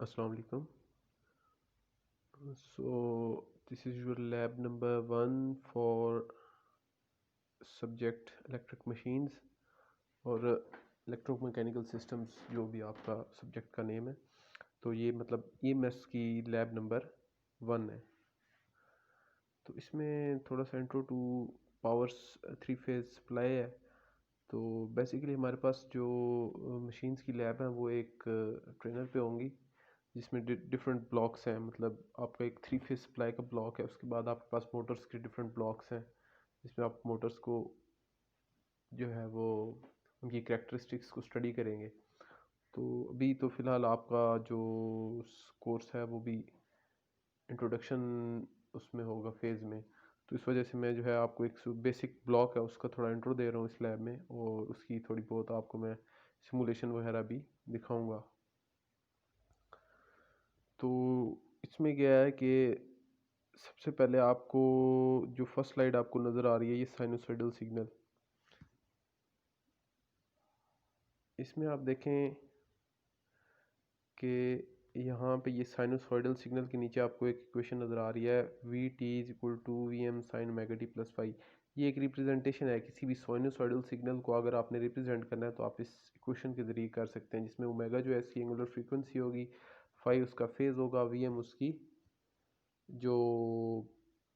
Assalamu alaikum. So this is your lab number 1 for subject electric machines और electromechanical systems जो भी आपका subject का नेम है। तो ये मतलब EMS की लैब नंबर 1 है। तो इसमें थोड़ा सा intro two powers 3 phase supply है। तो बेसिकली हमारे पास जो मशीन्स की लैब है वो एक ट्रेनर पे होंगी, जिसमें डिफरेंट ब्लॉक्स हैं। मतलब आपका एक 3 फेज सप्लाई का ब्लॉक है, उसके बाद आपके पास मोटर्स के डिफरेंट ब्लॉक्स हैं, जिसमें आप मोटर्स को जो है वो उनकी करैक्टरिस्टिक्स को स्टडी करेंगे। तो अभी तो फ़िलहाल आपका जो कोर्स है वो भी इंट्रोडक्शन उसमें होगा फेज़ में। तो इस वजह से मैं जो है आपको एक बेसिक ब्लॉक है उसका थोड़ा इंट्रो दे रहा हूँ इस लैब में, और उसकी थोड़ी बहुत आपको मैं सिमुलेशन वगैरह भी दिखाऊंगा। तो इसमें क्या है कि सबसे पहले आपको जो फर्स्ट स्लाइड आपको नज़र आ रही है, ये साइनोसॉइडल सिग्नल। इसमें आप देखें कि यहाँ पे ये साइनोसॉइडल सिग्नल के नीचे आपको एक इक्वेशन नज़र आ रही है, v t is equal to v m sine omega t plus phi. ये एक रिप्रेजेंटेशन है किसी भी साइनोसॉइडल सिग्नल को। अगर आपने रिप्रेजेंट करना है तो आप इस इक्वेशन के ज़रिए कर सकते हैं, जिसमें ओमेगा जो है इसकी एंगुलर फ्रीक्वेंसी होगी, फाई उसका फेज़ होगा, वी एम उसकी जो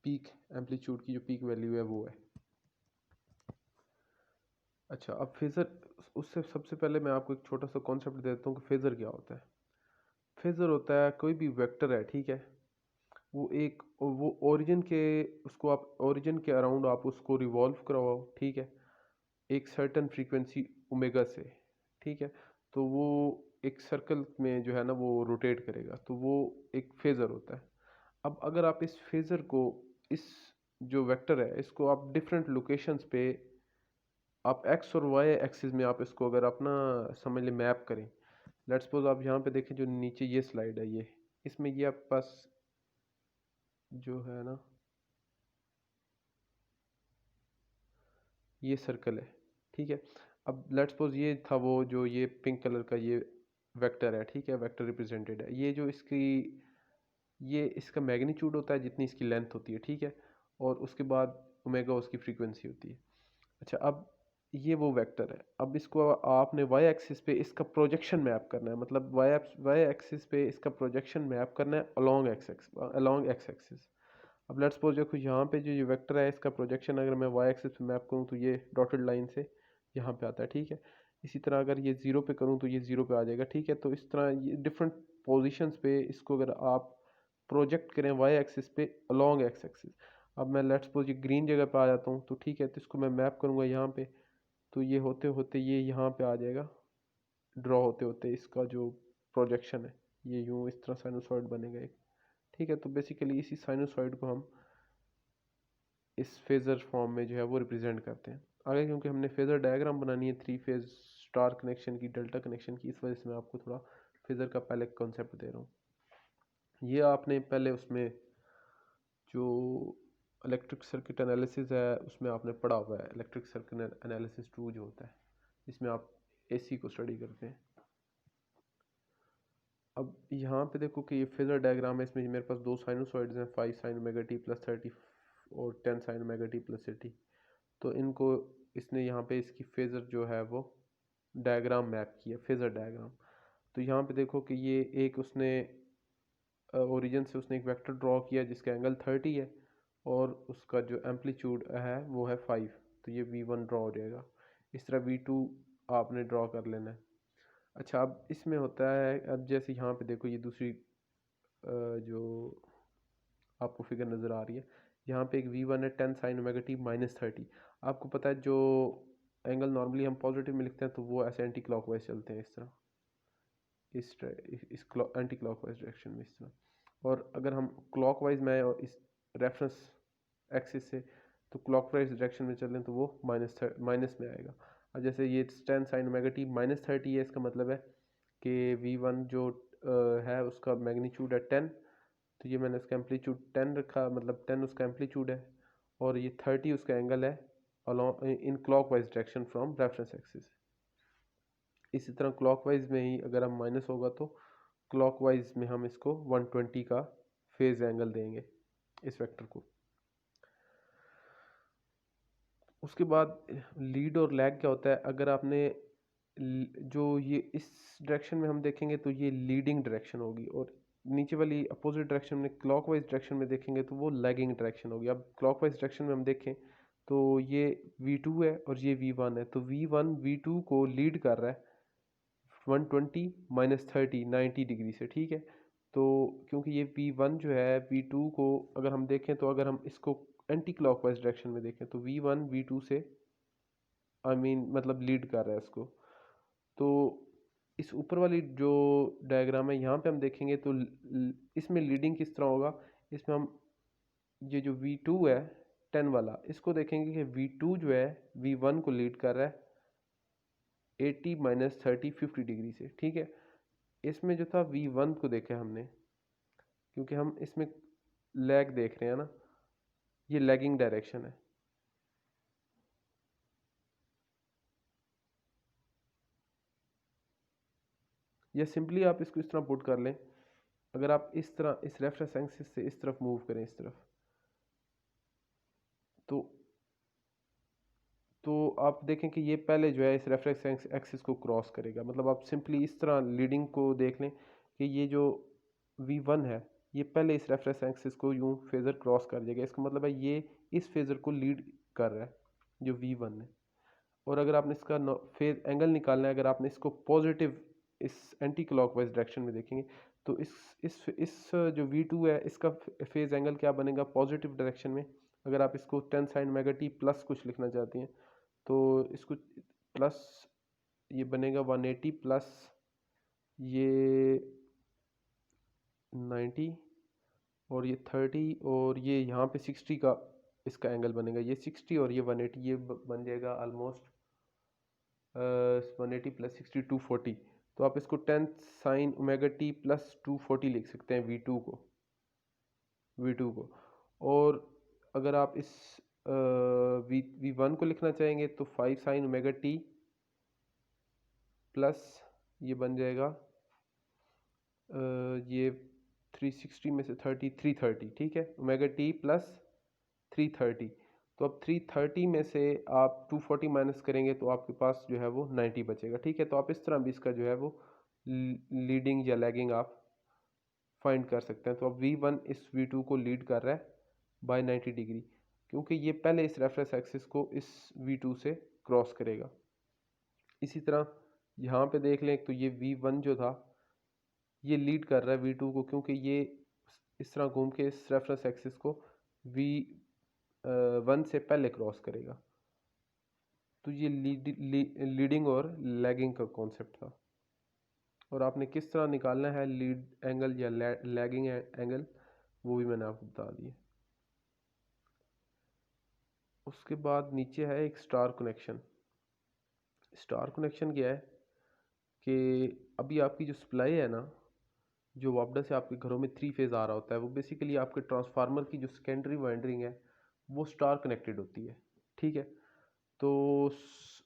पीक एम्पलीट्यूड की जो पीक वैल्यू है वो है। अच्छा, अब फेज़र, उससे सबसे पहले मैं आपको एक छोटा सा कॉन्सेप्ट देता हूँ कि फेज़र क्या होता है। फेज़र होता है कोई भी वेक्टर है, ठीक है, वो ओरिजिन के, उसको आप ओरिजिन के अराउंड आप उसको रिवॉल्व करवाओ, ठीक है, एक सर्टेन फ्रीक्वेंसी ओमेगा से, ठीक है, तो वो एक सर्कल में जो है ना वो रोटेट करेगा, तो वो एक फेज़र होता है। अब अगर आप इस फेज़र को, इस जो वेक्टर है इसको आप डिफरेंट लोकेशंस पे, आप एक्स और वाई एक्सिस में आप इसको अगर अपना समझ लें मैप करें। लेट्स सपोज आप यहाँ पे देखें, जो नीचे ये स्लाइड है, ये इसमें ये आपके पास जो है ना ये सर्कल है, ठीक है। अब लेट्स सपोज ये था वो जो ये पिंक कलर का ये वेक्टर है, ठीक है, वेक्टर रिप्रेजेंटेड है। ये जो इसकी, ये इसका मैग्नीट्यूड होता है जितनी इसकी लेंथ होती है, ठीक है, और उसके बाद ओमेगा उसकी फ्रीक्वेंसी होती है। अच्छा, अब ये वो वेक्टर है। अब इसको आपने वाई एक्सिस पे इसका प्रोजेक्शन मैप करना है, मतलब वाई एक्सिस पे इसका प्रोजेक्शन मैप करना है अलोंग एक्स एक्सिस। अब लेट्स सपोज देखो यहाँ पे जो ये वेक्टर है इसका प्रोजेक्शन अगर मैं वाई एक्सिस पे मैप करूँ तो ये डॉटेड लाइन से यहाँ पे आता है, ठीक है। इसी तरह अगर ये ज़ीरो पे करूँ तो ये ज़ीरो पे आ जाएगा, ठीक है। तो इस तरह ये डिफरेंट पोजीशंस पे इसको अगर आप प्रोजेक्ट करें वाई एक्सिस पे अलोंग एक्स एक्सिस। अब मैं लेट्स सपोज ये ग्रीन जगह पे आ जाता हूँ, तो ठीक है, तो इसको मैं मैप करूँगा यहाँ पे, तो ये होते होते ये यहाँ पे आ जाएगा, ड्रॉ होते होते इसका जो प्रोजेक्शन है ये यूँ इस तरह साइनोसॉइड बनेगा एक, ठीक है। तो बेसिकली इसी साइनोसॉइड को हम इस फेज़र फॉर्म में जो है वो रिप्रेजेंट करते हैं। आगे क्योंकि हमने फेज़र डायग्राम बनानी है 3 फेज़ स्टार कनेक्शन की, डेल्टा कनेक्शन की, इस वजह से मैं आपको थोड़ा फेज़र का पहले कॉन्सेप्ट दे रहा हूँ। ये आपने पहले उसमें जो इलेक्ट्रिक सर्किट एनालिसिस है उसमें आपने पढ़ा हुआ है, इलेक्ट्रिक सर्किट एनालिसिस 2 जो होता है, जिसमें आप एसी को स्टडी करते हैं। अब यहाँ पे देखो कि ये फेज़र डायग्राम है, इसमें मेरे पास दो साइनोसॉइड्स हैं, 5 साइन ओमेगा टी प्लस 30 और 10 साइन ओमेगा टी प्लस 80। तो इनको इसने यहाँ पे इसकी फेज़र जो है वो डायग्राम मैप किया, फेज़र डायग्राम। तो यहाँ पे देखो कि ये एक उसने ओरिजिन से उसने एक वेक्टर ड्रॉ किया जिसका एंगल 30 है, और उसका जो एम्पलीट्यूड है वो है 5। तो ये V1 ड्रॉ हो जाएगा। इस तरह V2 आपने ड्रॉ कर लेना है। अच्छा, अब इसमें होता है, अब जैसे यहाँ पे देखो ये दूसरी जो आपको फिगर नज़र आ रही है, यहाँ पे एक V1 है 10 साइन ओमेगा टी माइनस 30। आपको पता है जो एंगल नॉर्मली हम पॉजिटिव में लिखते हैं तो वो ऐसे एंटी क्लॉकवाइज चलते हैं, इस तरह, इस एंटी क्लॉकवाइज डायरेक्शन में, इस तरह। और अगर हम क्लॉकवाइज में और इस रेफरेंस एक्सिस से तो क्लॉकवाइज डायरेक्शन में चलें तो वो माइनस में आएगा। अब जैसे ये 10 साइन ओमेगा टी माइनस 30 है, इसका मतलब है कि V1 जो है उसका मैग्नीट्यूड है 10। तो ये मैंने इसका एम्पलीट्यूड 10 रखा, मतलब 10 उसका एम्पलीट्यूड है, और ये 30 उसका एंगल है along in clockwise direction from reference axis. इसी तरह क्लॉकवाइज में ही अगर हम माइनस होगा तो क्लॉकवाइज में हम इसको 120 का फेज एंगल देंगे इस वेक्टर को। उसके बाद लीड और लैग क्या होता है, अगर आपने जो ये इस डायरेक्शन में हम देखेंगे तो ये लीडिंग डायरेक्शन होगी, और नीचे वाली अपोजिट डायरेक्शन में क्लॉकवाइज डायरेक्शन में देखेंगे तो वो लैगिंग डायरेक्शन होगी। अब क्लॉकवाइज डायरेक्शन में हम देखें तो ये V2 है और ये V1 है, तो V1 V2 को लीड कर रहा है 120 माइनस 30 90 डिग्री से, ठीक है। तो क्योंकि ये V1 जो है V2 को अगर हम देखें, तो अगर हम इसको एंटी क्लॉकवाइज डायरेक्शन में देखें तो V1 V2 से मतलब लीड कर रहा है इसको। तो इस ऊपर वाली जो डायग्राम है यहाँ पे हम देखेंगे तो इसमें लीडिंग किस तरह होगा। इसमें हम ये जो V2 है 10 वाला, इसको देखेंगे कि V2 जो है V1 को लीड कर रहा है 80 माइनस 30 50 डिग्री से, ठीक है। इसमें जो था V1 को देखा हमने, क्योंकि हम इसमें लैग देख रहे हैं ना, ये लैगिंग डायरेक्शन है। या सिंपली आप इसको इस तरह पुट कर लें, अगर आप इस तरह इस रेफरेंस एक्सिस से इस तरफ मूव करें इस तरफ, तो आप देखें कि ये पहले जो है इस रेफरेंस एक्सिस को क्रॉस करेगा। मतलब आप सिंपली इस तरह लीडिंग को देख लें कि ये जो V1 है ये पहले इस रेफरेंस एक्सिस को यूं फेज़र क्रॉस कर जाएगा। इसका मतलब है ये इस फेज़र को लीड कर रहा है जो V1 है। और अगर आपने इसका फेज एंगल निकालना है, अगर आपने इसको पॉजिटिव इस एंटी क्लॉकवाइज डायरेक्शन में देखेंगे तो इस जो V2 है इसका फेज एंगल क्या बनेगा पॉजिटिव डायरेक्शन में। अगर आप इसको 10 साइन मेगा टी प्लस कुछ लिखना चाहते हैं तो इसको प्लस ये बनेगा 180 प्लस ये 90 और ये 30 और ये यहाँ पे 60 का इसका एंगल बनेगा। ये 60 और ये 180 ये बन जाएगा ऑलमोस्ट 180 प्लस 60 240। तो आप इसको 10 साइन ओमेगा टी प्लस 240 लिख सकते हैं V2 को। और अगर आप इस V1 को लिखना चाहेंगे तो 5 साइन ओमेगा टी प्लस ये बन जाएगा ये 360 में से 30 330, ठीक है। ओमेगा टी प्लस 330, तो अब 330 में से आप 240 माइनस करेंगे तो आपके पास जो है वो 90 बचेगा, ठीक है। तो आप इस तरह भी इसका जो है वो लीडिंग या लैगिंग आप फाइंड कर सकते हैं। तो अब V1 इस V2 को लीड कर रहा है बाय 90 डिग्री, क्योंकि ये पहले इस रेफरेंस एक्सिस को इस V2 से क्रॉस करेगा। इसी तरह यहाँ पे देख लें तो ये V1 जो था ये लीड कर रहा है V2 को, क्योंकि ये इस तरह घूम के इस रेफरेंस एक्सिस को V1 से पहले क्रॉस करेगा। तो ये लीडिंग और लैगिंग का कॉन्सेप्ट था। और आपने किस तरह निकालना है लीड एंगल या लैगिंग एंगल वो भी मैंने आपको बता दिया। उसके बाद नीचे है एक स्टार कनेक्शन। स्टार कनेक्शन क्या है कि अभी आपकी जो सप्लाई है ना, जो वापडा से आपके घरों में 3 फेज़ आ रहा होता है, वो बेसिकली आपके ट्रांसफार्मर की जो सेकेंडरी वाइंडिंग है वो स्टार कनेक्टेड होती है, ठीक है। तो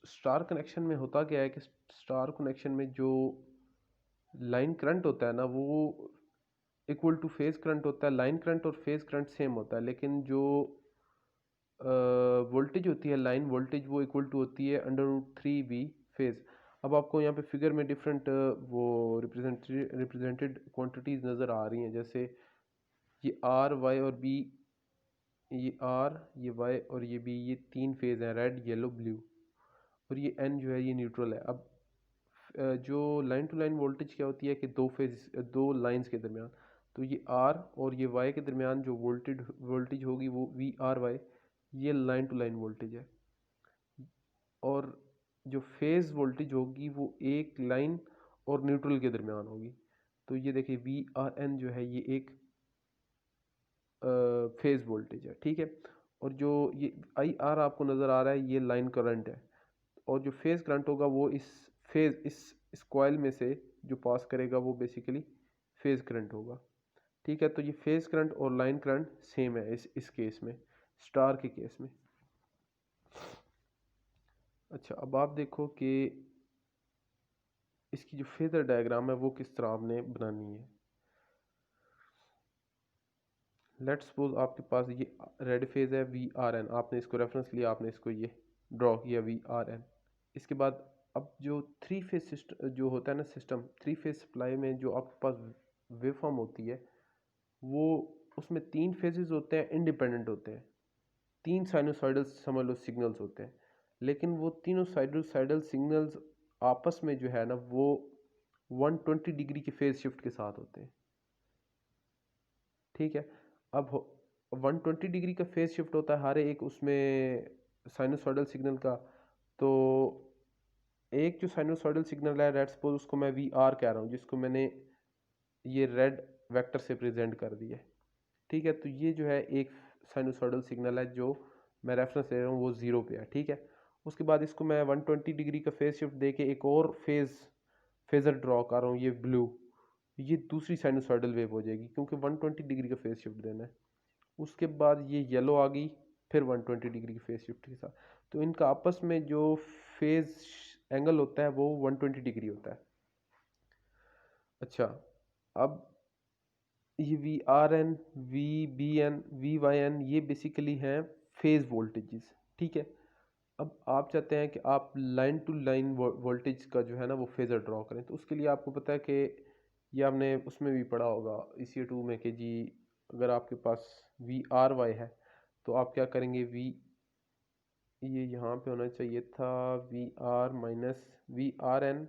स्टार कनेक्शन में होता क्या है कि स्टार कनेक्शन में जो लाइन करंट होता है ना वो इक्वल टू फेज करंट होता है। लाइन करंट और फेज करंट सेम होता है, लेकिन जो वोल्टेज होती है लाइन वोल्टेज वो इक्वल टू होती है √3V फेज। अब आपको यहाँ पे फिगर में डिफरेंट वो रिप्रेजेंटेड क्वांटिटीज नज़र आ रही हैं, जैसे ये R Y और B, ये R ये Y और ये B, ये 3 फेज हैं, रेड येलो ब्लू, और ये N जो है ये न्यूट्रल है। अब जो लाइन टू लाइन वोल्टेज क्या होती है कि दो लाइंस के दरमियान, तो ये R और ये Y के दरमियान जो वोल्टेज होगी वो VRY, ये लाइन टू लाइन वोल्टेज है। और जो फेज़ वोल्टेज होगी वो एक लाइन और न्यूट्रल के दरमियान होगी। तो ये देखिए VRN जो है ये एक फेज़ वोल्टेज है, ठीक है। और जो ये IR आपको नज़र आ रहा है ये लाइन करंट है, और जो फेज़ करंट होगा वो इस कॉइल में से जो पास करेगा वो बेसिकली फेज़ करंट होगा, ठीक है। तो ये फेज़ करंट और लाइन करंट सेम है इस केस में, स्टार के केस में। अच्छा, अब आप देखो कि इसकी जो फेजर डायग्राम है वो किस तरह आपने बनानी है। लेट्स सपोज आपके पास ये रेड फेज है VRN, आपने इसको रेफरेंस लिया, आपने इसको ये ड्रॉ किया VRN। इसके बाद अब जो थ्री फेज सिस्टम जो होता है ना, सिस्टम थ्री फेज सप्लाई में जो आपके पास वेवफॉर्म होती है, वो उसमें तीन फेजेस होते हैं, इंडिपेंडेंट होते हैं, तीन साइनोसॉइडल समझ लो सिग्नल्स होते हैं, लेकिन वो तीनों साइनोसॉइडल सिग्नल्स आपस में जो है ना वो 120 डिग्री के फेज शिफ्ट के साथ होते हैं। ठीक है, अब 120 डिग्री का फेज शिफ्ट होता है हर एक उसमें साइनोसॉइडल सिग्नल का। तो एक जो साइनोसॉइडल सिग्नल है, लेट्स सपोज उसको मैं VR कह रहा हूँ, जिसको मैंने ये रेड वेक्टर से प्रेजेंट कर दिया है। ठीक है, तो ये जो है एक साइनोसॉइडल सिग्नल है जो मैं रेफरेंस ले रहा हूँ वो 0 पे है। ठीक है, उसके बाद इसको मैं 120 डिग्री का फेज शिफ्ट देके एक और फेजर ड्रॉ कर रहा हूँ, ये ब्लू, ये दूसरी साइनोसॉइडल वेव हो जाएगी क्योंकि 120 डिग्री का फेज शिफ्ट देना है। उसके बाद ये येलो आ गई, फिर 120 डिग्री की फेज शिफ्ट के साथ, तो इनका आपस में जो फेज एंगल होता है वो 120 डिग्री होता है। अच्छा, अब ये VRN, VBN, VYN ये बेसिकली हैं फेज वोल्टेजेस। ठीक है, अब आप चाहते हैं कि आप लाइन टू लाइन वोल्टेज का जो है ना वो फेजर ड्रॉ करें, तो उसके लिए आपको पता है कि ये आपने उसमें भी पढ़ा होगा EC2 में कि जी अगर आपके पास VRY है तो आप क्या करेंगे, ये यहाँ पे होना चाहिए था VR minus VRN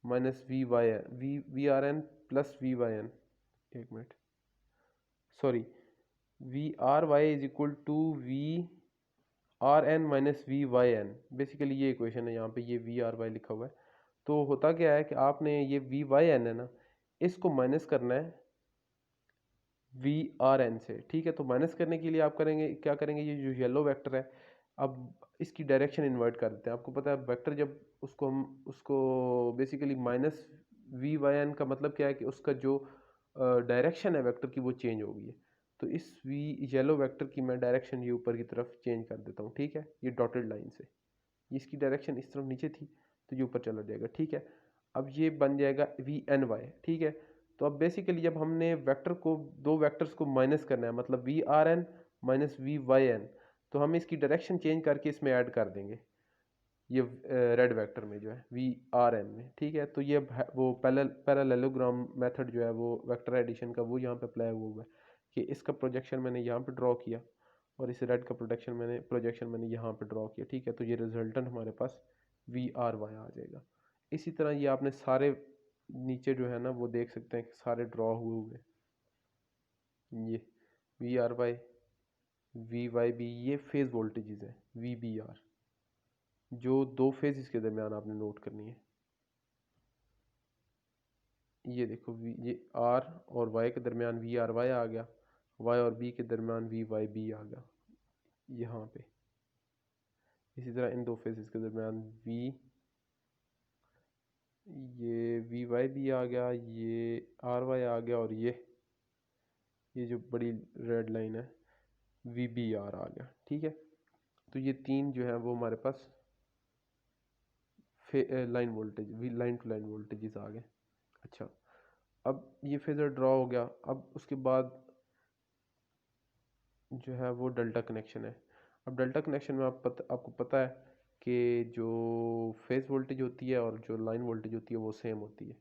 minus VRN plus VYN, एक minute, sorry, VRY is equal to VRN minus VYN, basically ये इक्वेशन है, यहाँ पे ये VRY लिखा हुआ है। तो होता क्या है कि आपने ये VYN है ना, इसको माइनस करना है VRN से। ठीक है, तो माइनस करने के लिए आप करेंगे क्या करेंगे, ये जो येलो वेक्टर है, अब इसकी डायरेक्शन इन्वर्ट कर देते हैं। आपको पता है वेक्टर जब उसको बेसिकली माइनस VYN का मतलब क्या है कि उसका जो डायरेक्शन है वेक्टर की वो चेंज हो गई है। तो इस येलो वेक्टर की मैं डायरेक्शन ये ऊपर की तरफ चेंज कर देता हूँ। ठीक है, ये डॉटेड लाइन से, इसकी डायरेक्शन इस तरफ नीचे थी तो ये ऊपर चला जाएगा। ठीक है, अब ये बन जाएगा VNY। ठीक है, तो अब बेसिकली जब हमने वेक्टर को दो वेक्टर्स को माइनस करना है, मतलब VRN माइनस VYN, तो हम इसकी डायरेक्शन चेंज करके इसमें ऐड कर देंगे, ये रेड वेक्टर में जो है VRN में। ठीक है, तो ये वो पैरेललोग्राम मेथड जो है वो वेक्टर एडिशन का वो यहाँ पे अप्लाई हुआ है कि इसका प्रोजेक्शन मैंने यहाँ पे ड्रॉ किया और इस रेड का प्रोजेक्शन मैंने यहाँ पे ड्रॉ किया। ठीक है, तो ये रिजल्टेंट हमारे पास VRY आ जाएगा। इसी तरह ये आपने सारे नीचे जो है ना वो देख सकते हैं कि सारे ड्रॉ हुए हुए, ये VRY VYB ये फेज वोल्टेजेस हैं, VBR जो दो फेज इसके दरमियान आपने नोट करनी है। ये देखो ये R और Y के दरमियान VRY आ गया, Y और B के दरमियान VYB आ गया यहाँ पे। इसी तरह इन दो फेजेस के दरमियान ये VYB आ गया, ये RY आ गया, और ये जो बड़ी रेड लाइन है VBR आ गया। ठीक है, तो ये तीन जो है वो हमारे पास line voltage line to line voltages आ गए। अच्छा, अब ये फेजर ड्रॉ हो गया। अब उसके बाद जो है वो डेल्टा कनेक्शन है। अब डेल्टा कनेक्शन में आपको पता है कि जो फेज वोल्टेज होती है और जो लाइन वोल्टेज होती है वो सेम होती है।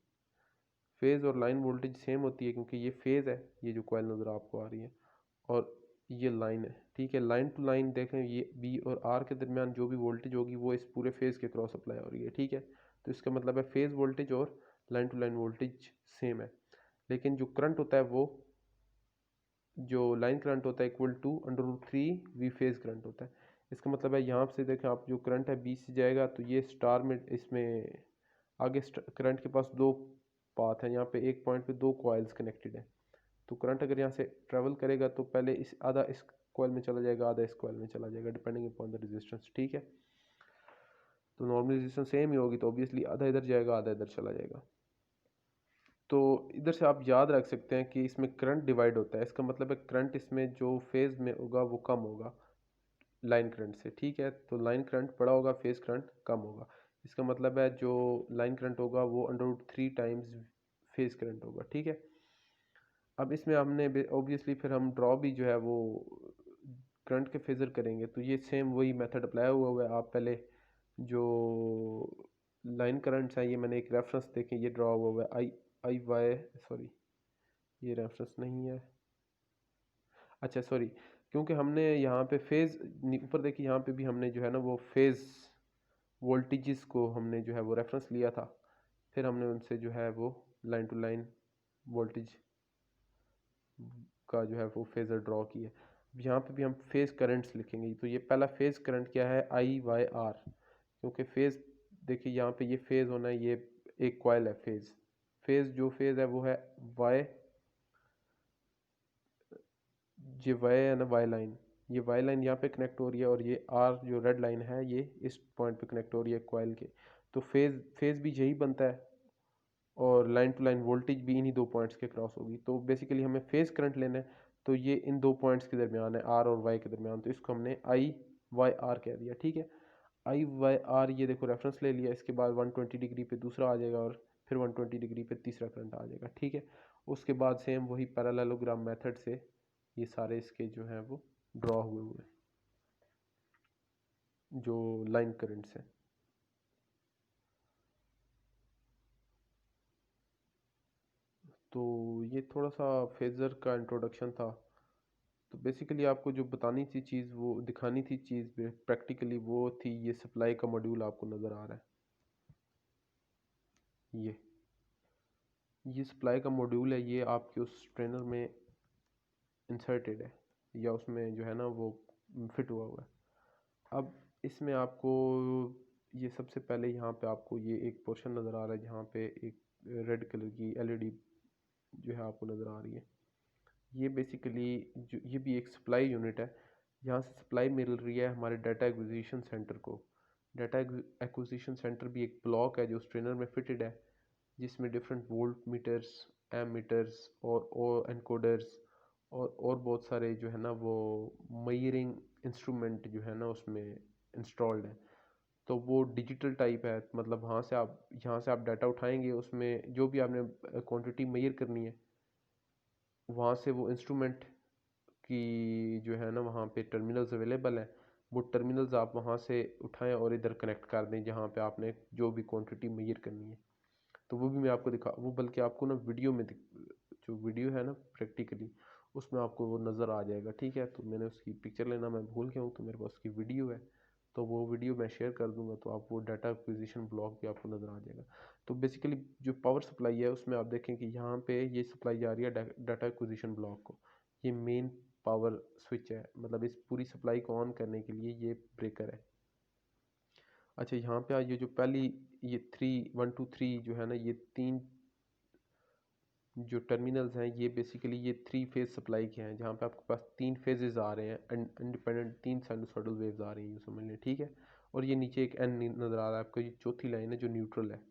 फेज और लाइन वोल्टेज सेम होती है क्योंकि ये फेज है, ये जो कॉइल नज़र आपको आ रही है, और ये लाइन है। ठीक है, लाइन टू लाइन देखें, ये बी और आर के दरमियान जो भी वोल्टेज होगी वो इस पूरे फेज के क्रॉस अप्लाई हो रही है। ठीक है, तो इसका मतलब है फेज वोल्टेज और line to line voltage same है, लेकिन जो करंट होता है वो जो लाइन करंट होता है equal to √3 V phase current होता है। इसका मतलब है यहाँ से देखें आप, जो करंट है बी से जाएगा तो ये स्टार में इसमें आगे करंट के पास दो पाथ है, यहाँ पे एक पॉइंट पे दो कॉइल्स कनेक्टेड है। तो करंट अगर यहाँ से ट्रेवल करेगा तो पहले आधा इस कॉइल में चला जाएगा, आधा इस कॉइल में चला जाएगा, डिपेंडिंग अपॉन द रेजिस्टेंस। ठीक है, तो नॉर्मल रेजिस्टेंस सेम ही होगी तो ऑब्वियसली आधा इधर जाएगा, आधा इधर चला जाएगा। तो इधर से आप याद रख सकते हैं कि इसमें करंट डिवाइड होता है, इसका मतलब है करंट इसमें जो फेज में होगा वो कम होगा लाइन करंट से। ठीक है, तो लाइन करंट बड़ा होगा, फेज करंट कम होगा। इसका मतलब है जो लाइन करंट होगा वो √3 टाइम्स फेज करंट होगा, ठीक है। अब इसमें हमने ऑब्वियसली फिर हम ड्रॉ भी जो है वो करंट के फेजर करेंगे, तो ये सेम वही मेथड अप्लाई हुआ है। आप पहले जो लाइन करंट्स हैं, ये मैंने एक रेफरेंस देखें, ये ड्रॉ हुआ है आई आई वाई, सॉरी ये रेफरेंस नहीं है, अच्छा सॉरी, क्योंकि हमने यहाँ पे फेज़ ऊपर देखिए, यहाँ पे भी हमने जो है ना वो फेज़ वोल्टेजेस को हमने जो है वो रेफरेंस लिया था, फिर हमने उनसे जो है वो लाइन टू लाइन वोल्टेज का जो है वो फेज़र ड्रॉ किया। यहाँ पे भी हम फेज़ करंट्स लिखेंगे, तो ये पहला फेज़ करंट क्या है, आई वाई आर, क्योंकि फेज़ देखिए यहाँ पे ये फेज़ होना है, ये एक कॉइल है फेज़, जो फेज़ है वो है वाई, ये वाई है ना वाई लाइन, ये वाई लाइन यहाँ पे कनेक्ट हो रही है, और ये आर जो रेड लाइन है ये इस पॉइंट पे कनेक्ट हो रही है कॉइल के। तो फेज़ भी यही बनता है, और लाइन टू लाइन वोल्टेज भी इन्हीं दो पॉइंट्स के क्रॉस होगी। तो बेसिकली हमें फेज़ करंट लेना है, तो ये इन दो पॉइंट्स के दरमियान है, आर और वाई के दरमियान, तो इसको हमने आई वाई आर कह दिया, ठीक है। आई वाई आर, ये देखो रेफरेंस ले लिया, इसके बाद 120 डिग्री पे दूसरा आ जाएगा, और फिर 120 डिग्री पे तीसरा करंट आ जाएगा, ठीक है। उसके बाद सेम वही पैरेललोग्राम मेथड से ये सारे इसके जो हैं वो ड्रॉ हुए हुए जो लाइन करंट्स हैं। तो ये थोड़ा सा फेज़र का इंट्रोडक्शन था। तो बेसिकली आपको जो बतानी थी चीज़, वो दिखानी थी चीज़ प्रैक्टिकली, वो थी ये सप्लाई का मॉड्यूल आपको नज़र आ रहा है, ये सप्लाई का मॉड्यूल है, ये आपके उस ट्रेनर में इंसर्टेड है, या उसमें जो है ना वो फिट हुआ हुआ है। अब इसमें आपको ये सबसे पहले यहाँ पे आपको ये एक पोर्शन नज़र आ रहा है, जहाँ पे एक रेड कलर की एलईडी जो है आपको नज़र आ रही है। ये बेसिकली जो ये भी एक सप्लाई यूनिट है, यहाँ से सप्लाई मिल रही है हमारे डाटा एक्विजिशन सेंटर को। डाटा एक्विजिशन सेंटर भी एक ब्लॉक है जो उस ट्रेनर में फिटेड है, जिसमें different volt meters, ammeters और एनकोडर्स और बहुत सारे जो है ना वो मयरिंग इंस्ट्रूमेंट जो है ना उसमें इंस्टॉल्ड है। तो वो डिजिटल टाइप है, मतलब वहाँ से आप यहाँ से आप डाटा उठाएंगे, उसमें जो भी आपने क्वांटिटी मेजर करनी है, वहाँ से वो इंस्ट्रूमेंट की जो है ना वहाँ पे टर्मिनल्स अवेलेबल हैं, वो टर्मिनल्स आप वहाँ से उठाएं और इधर कनेक्ट कर दें जहाँ पे आपने जो भी क्वांटिटी मेजर करनी है। तो वो भी मैं आपको दिखा, वो बल्कि आपको ना वीडियो में जो वीडियो है ना प्रैक्टिकली, उसमें आपको वो नज़र आ जाएगा, ठीक है। तो मैंने उसकी पिक्चर लेना मैं भूल गया हूँ, तो मेरे पास उसकी वीडियो है, तो वो वीडियो मैं शेयर कर दूंगा, तो आप वो डाटा एक्विजिशन ब्लॉक भी आपको नज़र आ जाएगा। तो बेसिकली जो पावर सप्लाई है उसमें आप देखें कि यहाँ पे ये सप्लाई जा रही है डाटा एक्विजिशन ब्लॉक को, ये मेन पावर स्विच है, मतलब इस पूरी सप्लाई को ऑन करने के लिए ये ब्रेकर है। अच्छा, यहाँ पे ये जो पहली ये 3 1 2 3 जो है ना, ये तीन जो टर्मिनल्स हैं, ये बेसिकली ये 3 फेज सप्लाई के हैं, जहाँ पे आपके पास 3 फेजेस आ रहे हैं, इंडिपेंडेंट 3 साइनसोइडल वेव्स आ रही हैं, यूँ समझ लें, ठीक है। और ये नीचे एक एन नज़र आ रहा है आपको, ये चौथी लाइन है जो न्यूट्रल है,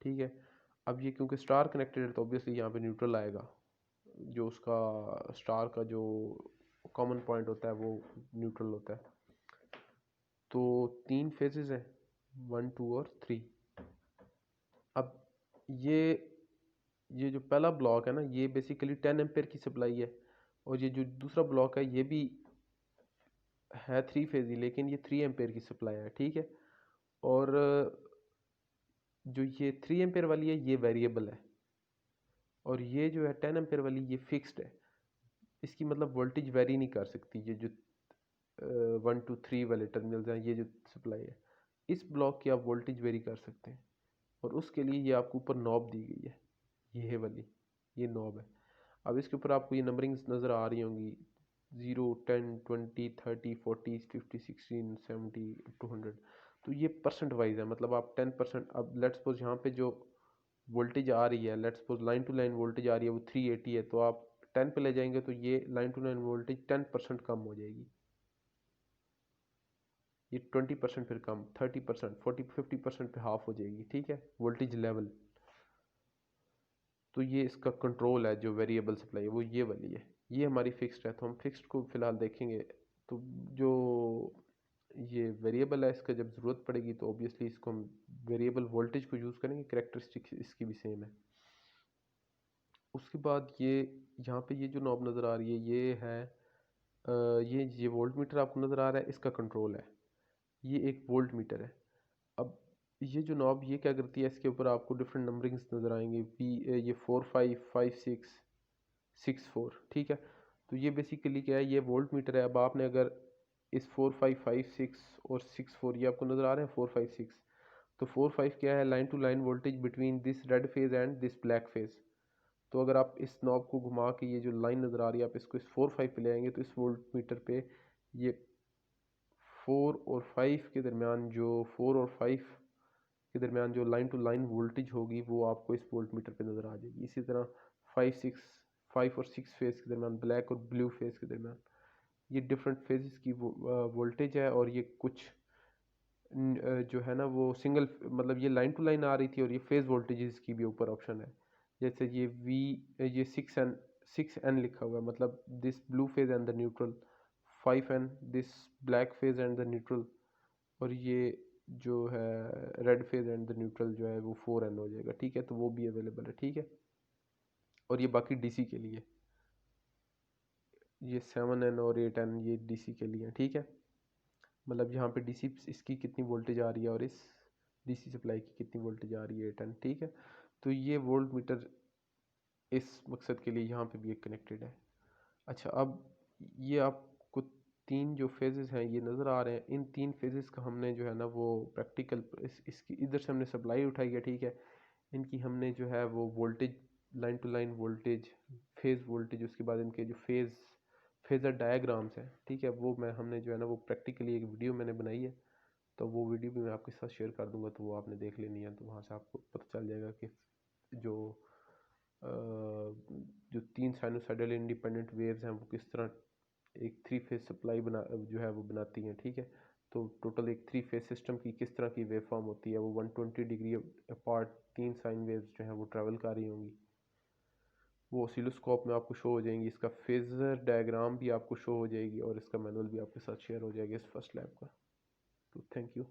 ठीक है। अब ये क्योंकि स्टार कनेक्टेड है, तो ऑब्वियसली यहाँ पे न्यूट्रल आएगा, जो उसका स्टार का जो कॉमन पॉइंट होता है वो न्यूट्रल होता है। तो 3 फेजेस हैं, 1 2 और 3। अब ये ये जो पहला ब्लॉक है ना, ये बेसिकली 10 एम्पेयर की सप्लाई है, और ये जो दूसरा ब्लॉक है ये भी है 3 फेज ही, लेकिन ये 3 एम्पेयर की सप्लाई है, ठीक है। और जो ये 3 एम्पेयर वाली है ये वेरिएबल है, और ये जो है 10 एम्पेयर वाली ये फिक्स्ड है, इसकी मतलब वोल्टेज वेरी नहीं कर सकती। ये जो 1 2 3 वाले टर्मिनल्स हैं, ये जो सप्लाई है, इस ब्लॉक की आप वोल्टेज वेरी कर सकते हैं, और उसके लिए ये आपको ऊपर नॉब दी गई है, ये वाली ये नॉब है। अब इसके ऊपर आपको ये नंबरिंग्स नज़र आ रही होंगी, 0 10 20 30 40 50 60 70 तो ये परसेंट वाइज है, मतलब आप 10%। अब लेट्स सपोज यहाँ पे जो वोल्टेज आ रही है, let's suppose line to line voltage आ रही है वो 380 है, तो आप 10 पे ले जाएंगे तो ये लाइन टू लाइन वोल्टेज 10% कम हो जाएगी, ये 20% फिर कम, 30%, 40 50% पे हाफ हो जाएगी, ठीक है, वोल्टेज लेवल। तो ये इसका कंट्रोल है, जो वेरिएबल सप्लाई है वो ये वाली है, ये हमारी फिक्स्ड है, तो हम फिक्स्ड को फिलहाल देखेंगे। तो जो ये वेरिएबल है, इसका जब ज़रूरत पड़ेगी तो ऑब्वियसली इसको हम वेरिएबल वोल्टेज को यूज़ करेंगे, करेक्टरिस्टिक इसकी भी सेम है। उसके बाद ये यहाँ पे ये जो नॉब नज़र आ रही है ये है ये वोल्ट मीटर आपको नज़र आ रहा है, इसका कंट्रोल है, ये एक वोल्ट मीटर है। अब ये जो नॉब ये क्या करती है, इसके ऊपर आपको डिफरेंट नंबरिंग्स नज़र आएंगे, ये 4 5 5 6 6 4, ठीक है। तो ये बेसिकली क्या है, ये वोल्ट मीटर है। अब आपने अगर इस 4 5 5 6 और 6 4 ये आपको नज़र आ रहे हैं 4 5 6, तो 4 5 क्या है, line to line voltage between this red phase and this black phase. तो अगर आप इस नॉब को घुमा के ये जो लाइन नज़र आ रही है आप इसको इस 4 5 पे ले आएंगे, तो इस वोल्ट मीटर पे ये 4 और 5 के दरमियान जो 4 और 5 के दरमियान जो लाइन टू लाइन वोल्टेज होगी वो आपको इस वोल्ट मीटर पे नज़र आ जाएगी। इसी तरह 5 और 6 फेज़ के दरमियान, ब्लैक और ब्लू फेज़ के दरमियान ये डिफरेंट फेजेस की वोल्टेज है। और ये कुछ जो है ना वो सिंगल, मतलब ये लाइन टू लाइन आ रही थी, और ये फेज़ वोल्टेजेस की भी ऊपर ऑप्शन है। जैसे ये 6N लिखा हुआ है, मतलब this blue phase and the neutral, 5N this black phase and the neutral, और ये जो है red phase and the neutral जो है वो 4N हो जाएगा, ठीक है। तो वो भी अवेलेबल है, ठीक है। और ये बाकी डीसी के लिए, ये 7N और 8N ये डीसी के लिए, ठीक है। मतलब यहाँ पे डीसी इसकी कितनी वोल्टेज आ रही है और इस डीसी सप्लाई की कितनी वोल्टेज आ रही है 8N, ठीक है। तो ये वोल्ट मीटर इस मकसद के लिए यहाँ पे भी एक कनेक्टेड है। अच्छा, अब ये आपको तीन जो फेजेस हैं ये नज़र आ रहे हैं, इन तीन फेजेस का हमने जो है ना वो प्रैक्टिकल इसकी इधर से हमने सप्लाई उठाई है, ठीक है। इनकी हमने जो है वो voltage, line to line voltage, phase voltage, उसके बाद इनके जो फेज़र डायग्राम्स हैं, ठीक है, वो मैं हमने जो है ना वो प्रैक्टिकली एक वीडियो मैंने बनाई है। तो वो वीडियो भी मैं आपके साथ शेयर कर दूंगा, तो वो आपने देख लेनी है, तो वहाँ से आपको पता चल जाएगा कि जो जो तीन साइनोसाइडल इंडिपेंडेंट वेव्स हैं वो किस तरह एक थ्री फेज सप्लाई बना जो है वो बनाती हैं, ठीक है। तो टोटल एक थ्री फेज सिस्टम की किस तरह की वेव फॉर्म होती है, वो 120 डिग्री अपार्ट तीन साइन वेव्स जो हैं वो ट्रैवल कर रही होंगी, वो ऑसिलोस्कोप में आपको शो हो जाएंगी। इसका फेजर डायग्राम भी आपको शो हो जाएगी, और इसका मैनुअल भी आपके साथ शेयर हो जाएगा इस फर्स्ट लैब का। तो थैंक यू।